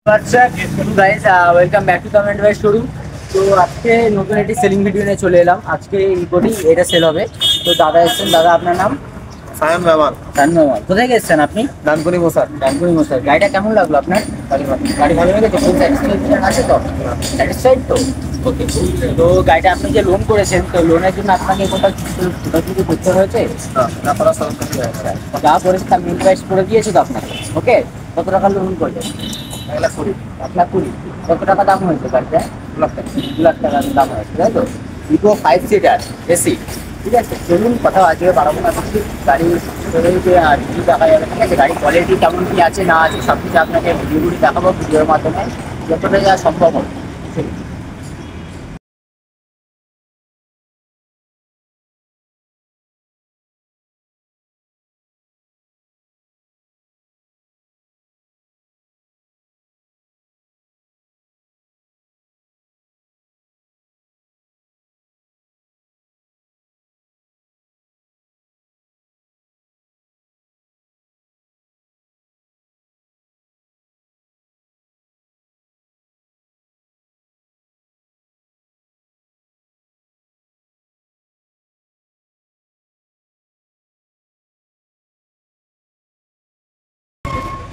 Guys welcome back to comment by showroom. তো আজকে নতুন একটি সেলিং ভিডিও নিয়ে চলে এলাম। আজকে ইকোটি এটা সেল হবে। তো দাদা এসেছেন। দাদা আপনার নাম? সায়ন রহমান। সায়ন রহমান। কোথায় গেছেন আপনি? ডানকুনি মশার। ডানকুনি মশাই। গাড়িটা কেমন লাগলো আপনার? গাড়ি ভালো লেগেছে? ফুল স্যাটিসফ্যাকশন আছে তো? স্যাটিসফাইড তো? ওকে। তো গাড়িটা আপনি যে লোন করেছেন, তো লোনের জন্য আপনাকে কোথাও কিছু করতে হয়েছে? যা করেছে তার মিল প্রাইস করে দিয়েছে তো আপনাকে। ওকে। কত টাকা লোন করলেন? 1,20,000। 1,20,000। কত টাকা দাম হয়েছে গাড়িটা? 2,00,000 দাম হয়েছে, তাই তো? Eeco 5 seater AC. ঠিক আছে, চলুন কথা আজকে বাড়াবো না। গাড়ি রিভিউ দেখা যাবে। ঠিক আছে, গাড়ির কোয়ালিটি কেমন কি আছে না আছে সব কিছু আপনাকে ভিডিওগুলি দেখাবো ভিডিওর মাধ্যমে যতটা যা সম্ভব হবে।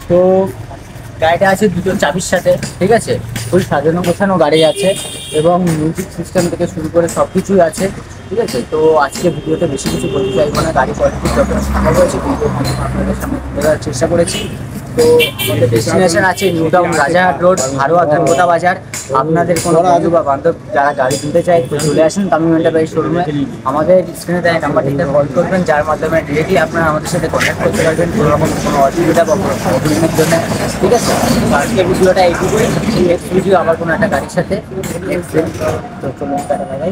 তো গাড়িটা আছে দুটো চাবির সাথে। ঠিক আছে, ফুল সাজানো গোছানো গাড়ি আছে এবং মিউজিক সিস্টেম থেকে শুরু করে সব কিছুই আছে। ঠিক আছে, তো আজকে ভিডিওতে বেশি কিছু বলতে চাইবো না। গাড়ি কোয়ালিটি যতটা সম্ভব হয়েছে ভিডিওর মাধ্যমে আপনাদের সামনে তুলে ধরার চেষ্টা করেছি। তো আমাদের ডেস্টিনেশন আছে New Town, Rajarhat road, Haroa Dhangota বাজার। আপনাদের কোনো বন্ধু বা বান্ধব যারা গাড়ি কিনতে চায় তো চলে আসুন তামিম এন্টারপ্রাইজ শোরুমে। আমাদের স্ক্রিনে দেয় নাম্বারটিতে কল করবেন, যার মাধ্যমে ডিরেক্টলি আপনারা আমাদের সাথে কন্ট্যাক্ট করতে পারবেন কোনো রকম কোনো অসুবিধা বা কোনো প্রবলেমের জন্য। ঠিক আছে, তো আজকের ভিডিওটা এইটুকুই। নেক্সট ভিডিও আবার কোনো একটা গাড়ির সাথে। তো চলুন, টাটা বাই বাই।